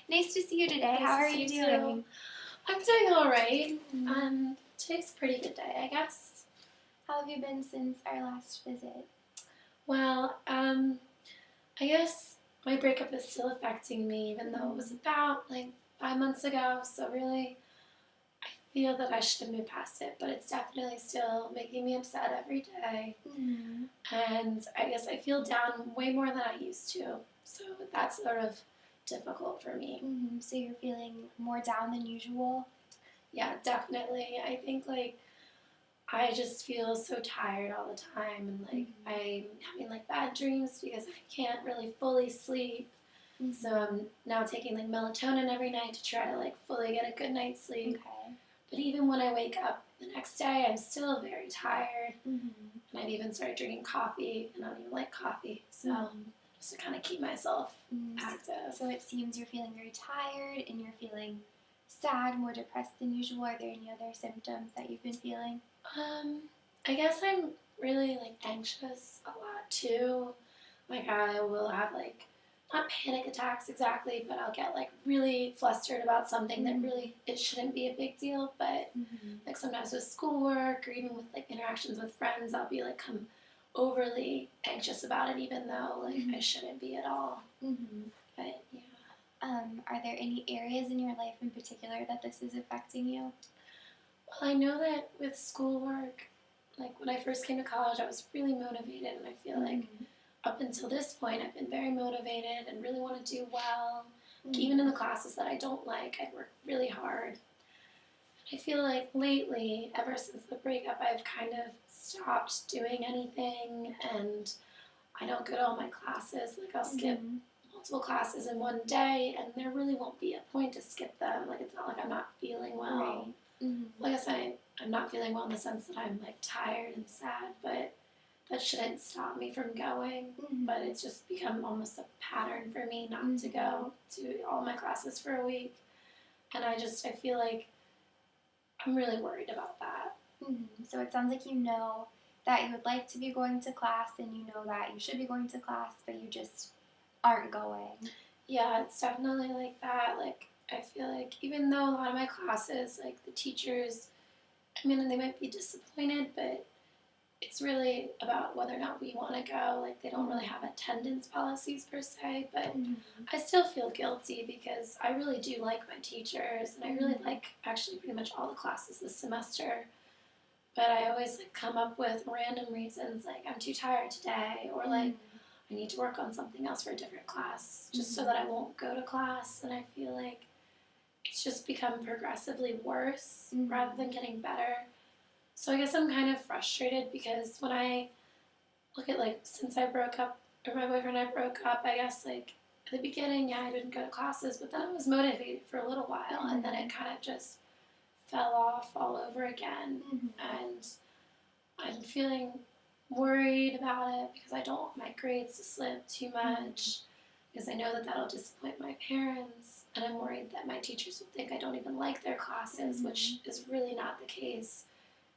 Nice to see you today. How are you doing? I'm doing all right. Mm-hmm. Today's a pretty good day, I guess. How have you been since our last visit? Well, I guess my breakup is still affecting me, even though it was about like 5 months ago. So really, I feel that I should have moved past it, but it's definitely still making me upset every day. Mm-hmm. And I guess I feel down way more than I used to. So that's sort of difficult for me. Mm-hmm. So you're feeling more down than usual? Yeah, definitely. I think like I just feel so tired all the time, and like I'm having like bad dreams because I can't really fully sleep. Mm-hmm. So I'm now taking like melatonin every night to try to like fully get a good night's sleep. Okay. But even when I wake up the next day, I'm still very tired. Mm-hmm. And I've even started drinking coffee, and I don't even like coffee. So just to kind of keep myself active. So it seems you're feeling very tired and you're feeling sad, more depressed than usual. Are there any other symptoms that you've been feeling? I guess I'm really like anxious a lot too. Like I will have like not panic attacks exactly, but I'll get like really flustered about something that really it shouldn't be a big deal. But like sometimes with schoolwork or even with like interactions with friends, I'll be like overly anxious about it, even though like I shouldn't be at all. But yeah. Are there any areas in your life in particular that this is affecting you? Well, I know that with schoolwork, like when I first came to college, I was really motivated, and I feel like up until this point, I've been very motivated and really want to do well. Even in the classes that I don't like, I work really hard. I feel like lately, ever since the breakup, I've kind of stopped doing anything, and I don't go to all my classes. Like I'll skip multiple classes in one day, and there really won't be a point to skip them. Like it's not like I'm not feeling well. Right. Like I said, I'm not feeling well in the sense that I'm like tired and sad, but that shouldn't stop me from going. But it's just become almost a pattern for me not to go to all my classes for a week. And I feel like I'm really worried about that. So it sounds like you know that you would like to be going to class and you know that you should be going to class, but you just aren't going. Yeah, it's definitely like that. Like I feel like even though a lot of my classes, like the teachers, I mean, they might be disappointed, but it's really about whether or not we want to go. Like they don't really have attendance policies per se, but I still feel guilty because I really do like my teachers, and I really like actually pretty much all the classes this semester. But I always like come up with random reasons, like I'm too tired today, or like I need to work on something else for a different class, just so that I won't go to class. And I feel like it's just become progressively worse rather than getting better. So I guess I'm kind of frustrated because when I look at like since I broke up, or my boyfriend and I broke up, I guess like at the beginning, yeah, I didn't go to classes, but then I was motivated for a little while, and then it kind of just fell off all over again. And I'm feeling worried about it because I don't want my grades to slip too much, because I know that that'll disappoint my parents, and I'm worried that my teachers will think I don't even like their classes, which is really not the case.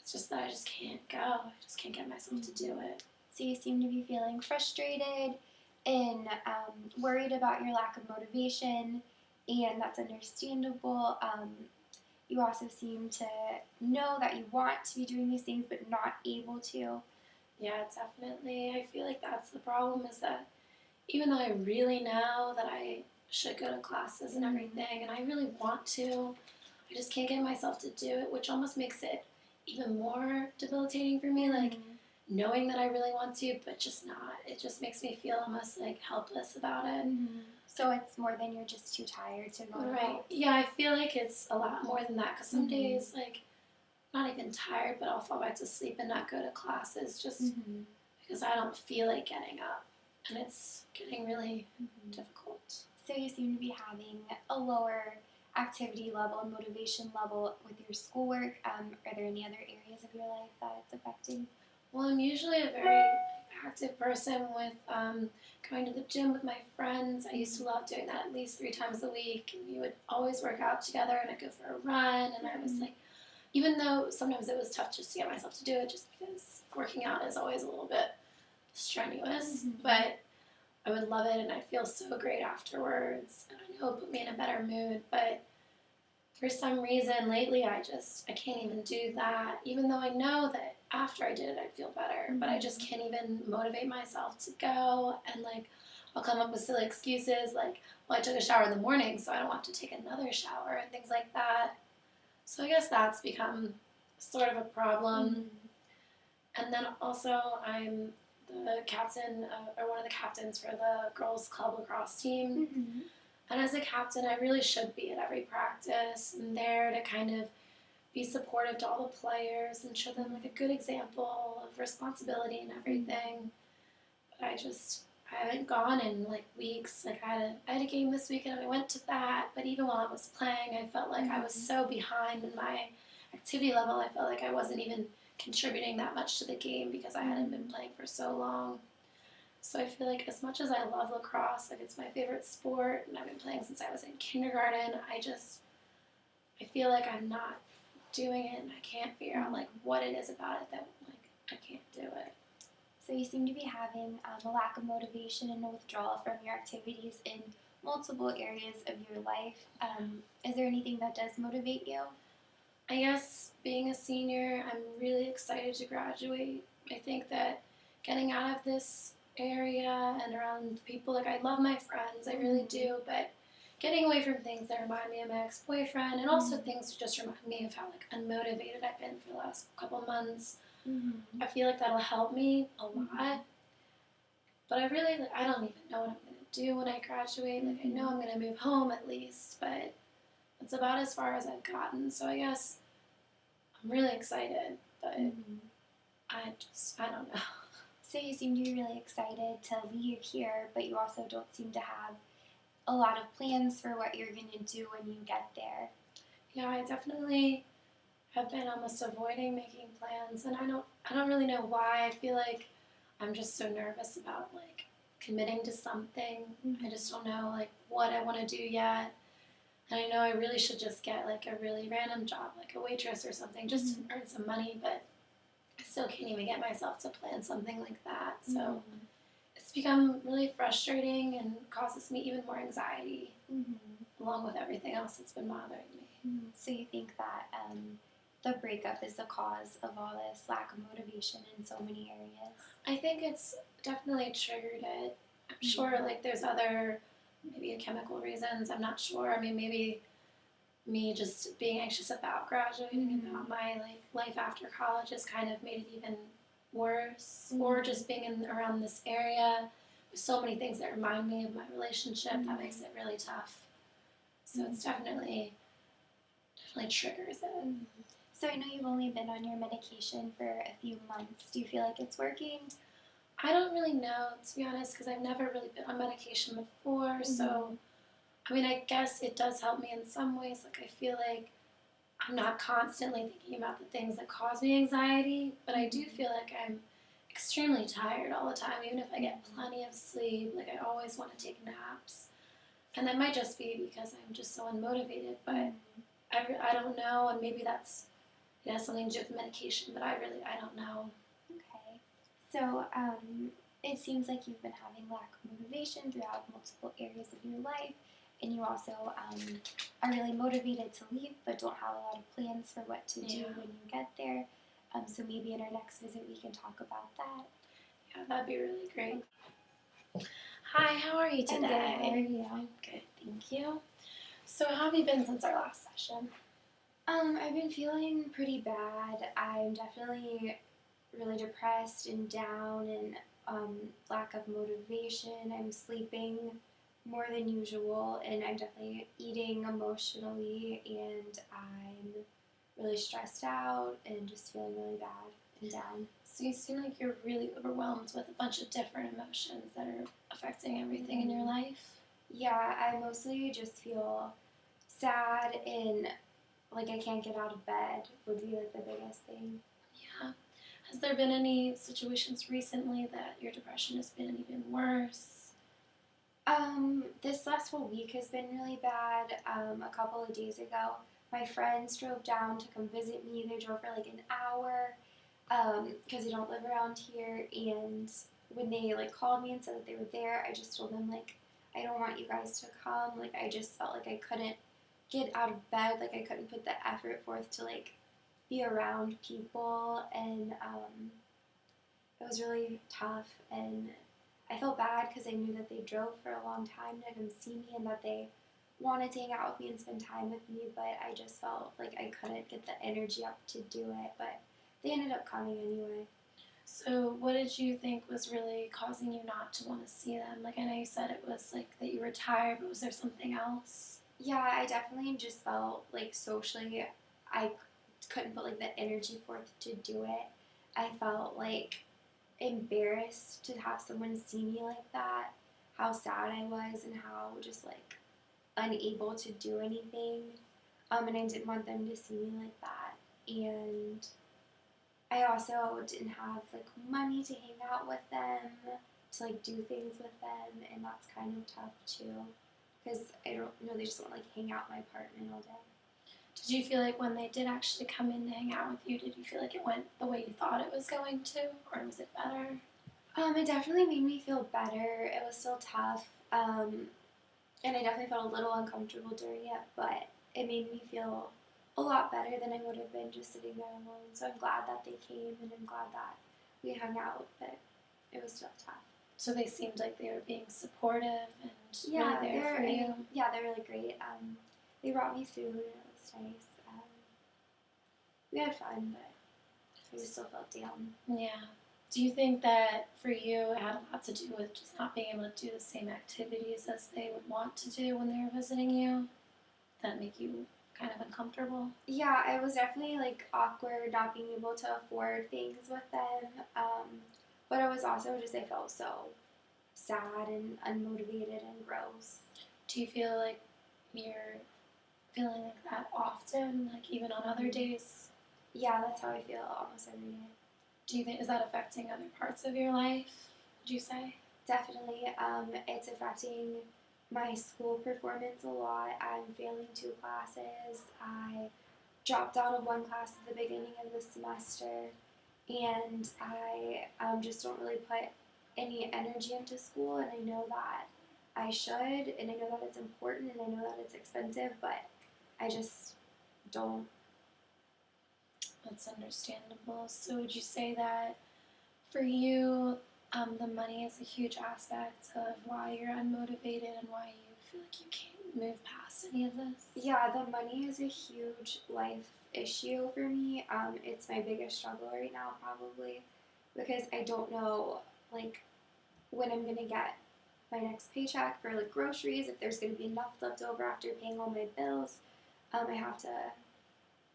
It's just that I just can't go. I just can't get myself to do it. So you seem to be feeling frustrated and worried about your lack of motivation, and that's understandable. You also seem to know that you want to be doing these things but not able to. Yeah, definitely. I feel like that's the problem, is that even though I really know that I should go to classes and everything, and I really want to, I just can't get myself to do it, which almost makes it even more debilitating for me, like knowing that I really want to, but just not. It just makes me feel almost like helpless about it. So it's more than you're just too tired to go to class. Yeah, I feel like it's a lot more than that, because some days, like, not even tired, but I'll fall back to sleep and not go to classes just because I don't feel like getting up, and it's getting really difficult. So you seem to be having a lower activity level and motivation level with your schoolwork. Are there any other areas of your life that it's affecting? Well, I'm usually a very active person with going to the gym with my friends. I used to love doing that at least 3 times a week, and we would always work out together, and I'd go for a run, and I was like, even though sometimes it was tough just to get myself to do it, just because working out is always a little bit strenuous, but I would love it and I'd feel so great afterwards. And I know it put me in a better mood, but for some reason lately I can't even do that. Even though I know that after I did it I'd feel better, but I just can't even motivate myself to go. And like I'll come up with silly excuses like, well, I took a shower in the morning so I don't have to take another shower and things like that. So I guess that's become sort of a problem. And then also I'm the captain or one of the captains for the girls club lacrosse team. And as a captain, I really should be at every practice and there to kind of be supportive to all the players and show them like a good example of responsibility and everything. But I haven't gone in like weeks. Like I had a game this weekend and I went to that. But even while I was playing, I felt like I was so behind in my activity level. I felt like I wasn't even contributing that much to the game because I hadn't been playing for so long. So I feel like as much as I love lacrosse, like it's my favorite sport and I've been playing since I was in kindergarten, I feel like I'm not doing it and I can't figure out like what it is about it that like I can't do it. So you seem to be having a lack of motivation and a withdrawal from your activities in multiple areas of your life. Is there anything that does motivate you? I guess being a senior, I'm really excited to graduate. I think that getting out of this area and around people, like I love my friends, I really do, but getting away from things that remind me of my ex-boyfriend and also things that just remind me of how like unmotivated I've been for the last couple months. I feel like that'll help me a lot. But I don't even know what I'm going to do when I graduate. Like I know I'm going to move home at least, but it's about as far as I've gotten. So I guess I'm really excited, but I don't know. So you seem to be really excited to leave here, but you also don't seem to have a lot of plans for what you're going to do when you get there. Yeah, I definitely have been almost avoiding making plans, and I don't really know why. I feel like I'm just so nervous about like committing to something. I just don't know like what I want to do yet. And I know I really should just get like a really random job, like a waitress or something, just to earn some money, but I still can't even get myself to plan something like that. So it's become really frustrating and causes me even more anxiety, along with everything else that's been bothering me. So you think that the breakup is the cause of all this lack of motivation in so many areas? I think it's definitely triggered it. I'm sure like there's other maybe chemical reasons. I'm not sure. I mean, maybe me just being anxious about graduating and about my like life after college has kind of made it even worse. Or just being around this area with so many things that remind me of my relationship that makes it really tough. So it's definitely triggers it. So I know you've only been on your medication for a few months. Do you feel like it's working? I don't really know, to be honest, because I've never really been on medication before. So, I mean, I guess it does help me in some ways. Like, I feel like I'm not constantly thinking about the things that cause me anxiety, but I do feel like I'm extremely tired all the time, even if I get plenty of sleep. Like, I always want to take naps. And that might just be because I'm just so unmotivated, but I don't know, and maybe it has something to do with medication, but I don't know. Okay. So it seems like you've been having lack of motivation throughout multiple areas of your life, and you also are really motivated to leave, but don't have a lot of plans for what to do when you get there. So maybe in our next visit we can talk about that. Yeah, that'd be really great. Hi, how are you today? I'm good. How are you? I'm good, thank you. So how have you been since our last session? I've been feeling pretty bad. I'm definitely really depressed and down and lack of motivation. I'm sleeping more than usual, and I'm definitely eating emotionally, and I'm really stressed out and just feeling really bad and down. So you seem like you're really overwhelmed with a bunch of different emotions that are affecting everything in your life. Yeah, I mostly just feel sad and like I can't get out of bed would be like the biggest thing. Yeah. Has there been any situations recently that your depression has been even worse? This last whole week has been really bad. A couple of days ago, my friends drove down to come visit me. They drove for like an hour because they don't live around here, and when they like called me and said that they were there, I just told them like I don't want you guys to come. Like I just felt like I couldn't get out of bed. Like I couldn't put the effort forth to like be around people, and it was really tough. And I felt bad because I knew that they drove for a long time to come see me and that they wanted to hang out with me and spend time with me, but I just felt like I couldn't get the energy up to do it. But they ended up coming anyway. So, what did you think was really causing you not to want to see them? Like, I know you said it was like that you were tired, but was there something else? Yeah, I definitely just felt like socially I couldn't put like the energy forth to do it. I felt like embarrassed to have someone see me like that, how sad I was and how just like unable to do anything. And I didn't want them to see me like that. And I also didn't have like money to hang out with them, to like do things with them, and that's kind of tough too. Because I don't know, they just want to like hang out in my apartment all day. Did you feel like when they did actually come in to hang out with you, did you feel like it went the way you thought it was going to, or was it better? It definitely made me feel better. It was still tough, and I definitely felt a little uncomfortable during it, but it made me feel a lot better than I would have been just sitting there alone. So I'm glad that they came, and I'm glad that we hung out, but it was still tough. So they seemed like they were being supportive and Yeah, really there for you. Yeah, they're really great. They brought me food, and it was nice. We had fun, but I still felt down. Yeah. Do you think that for you it had a lot to do with just not being able to do the same activities as they would want to do when they were visiting you? That make you kind of uncomfortable? Yeah, I was definitely like awkward not being able to afford things with them. But it was also just I felt so sad and unmotivated and gross. Do you feel like you're feeling like that often, like even on other days? Yeah, that's how I feel almost every day. Do you think is that affecting other parts of your life? Would you say? Definitely, it's affecting my school performance a lot. I'm failing 2 classes. I dropped out of one class at the beginning of the semester, and I just don't really put any energy into school. And I know that I should, and I know that it's important, and I know that it's expensive, but I just don't. That's understandable. So would you say that for you, the money is a huge aspect of why you're unmotivated and why you feel like you can't move past any of this? Yeah, the money is a huge life issue for me. It's my biggest struggle right now, probably, because I don't know, like, when I'm gonna get my next paycheck for like groceries. If there's gonna be enough left over after paying all my bills, I have to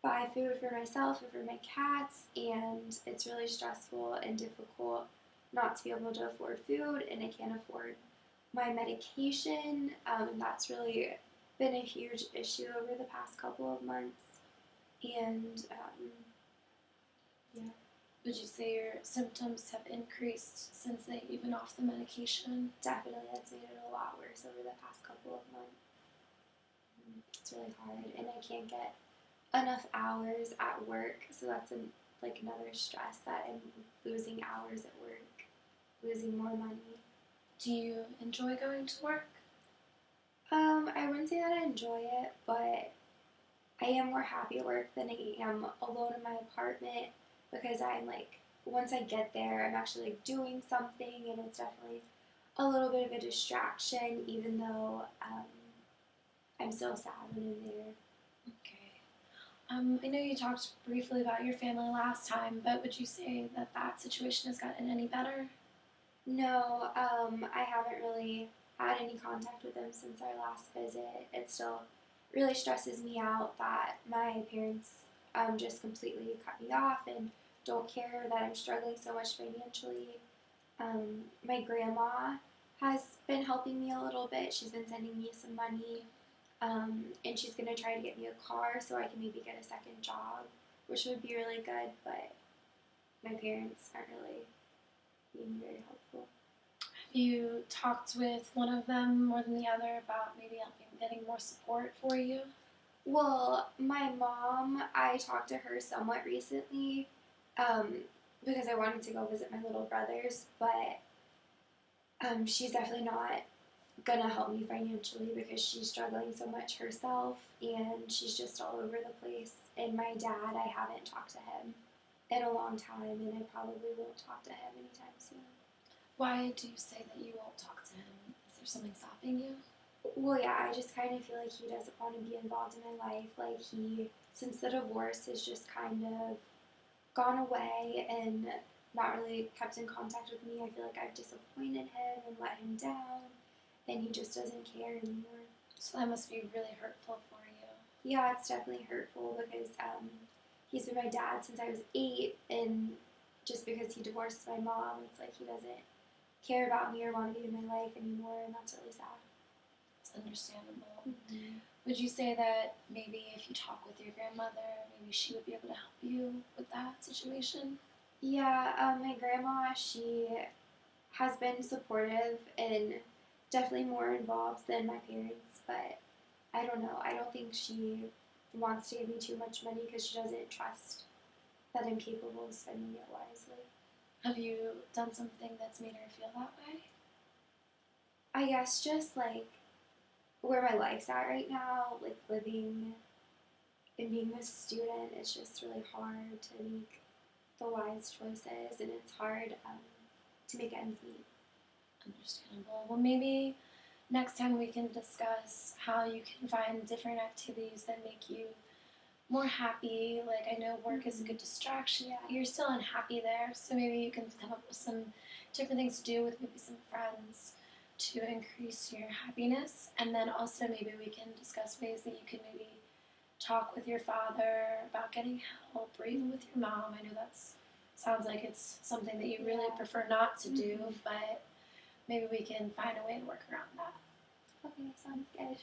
buy food for myself and for my cats, and it's really stressful and difficult not to be able to afford food, and I can't afford my medication, and that's really been a huge issue over the past couple of months. And yeah. Would you say your symptoms have increased since you've been off the medication? Definitely, that's made it a lot worse over the past couple of months. It's really hard, and I can't get enough hours at work, so that's like another stress that I'm losing hours at work, losing more money. Do you enjoy going to work? I wouldn't say that I enjoy it, but I am more happy at work than I am alone in my apartment, because I'm like, once I get there, I'm actually like doing something, and it's definitely a little bit of a distraction, even though I'm still sad when I'm there. Okay. I know you talked briefly about your family last time, but would you say that that situation has gotten any better? No, I haven't really had any contact with them since our last visit. It still really stresses me out that my parents just completely cut me off and don't care that I'm struggling so much financially. My grandma has been helping me a little bit. She's been sending me some money, and she's going to try to get me a car so I can maybe get a second job, which would be really good, but my parents aren't really being very helpful. Have you talked with one of them more than the other about maybe getting more support for you? Well, my mom, I talked to her somewhat recently, because I wanted to go visit my little brothers, but She's definitely not gonna help me financially because she's struggling so much herself and she's just all over the place. And my dad, I haven't talked to him in a long time and I probably won't talk to him anytime soon. Why do you say that you won't talk to him? Is there something stopping you? Well, yeah, I just kind of feel like he doesn't want to be involved in my life. Like, since the divorce, has just kind of gone away and not really kept in contact with me. I feel like I've disappointed him and let him down, and he just doesn't care anymore. So that must be really hurtful for you. Yeah, it's definitely hurtful because he's been my dad since I was 8, and just because he divorced my mom, it's like he doesn't care about me or want to be in my life anymore, and that's really sad. It's understandable. Mm-hmm. Would you say that maybe if you talk with your grandmother, maybe she would be able to help you with that situation? Yeah, my grandma, she has been supportive and definitely more involved than my parents, but I don't know. I don't think she wants to give me too much money because she doesn't trust that I'm capable of spending it wisely. Have you done something that's made her feel that way? I guess just like where my life's at right now, like living and being a student, it's just really hard to make the wise choices and it's hard to make ends meet. Understandable. Well, maybe next time we can discuss how you can find different activities that make you more happy. Like, I know work is a good distraction. Yeah. You're still unhappy there, so maybe you can come up with some different things to do with maybe some friends to increase your happiness. And then also maybe we can discuss ways that you can maybe talk with your father about getting help, or even with your mom. I know that's sounds like it's something that you really prefer not to do, but maybe we can find a way to work around that. Okay, sounds good.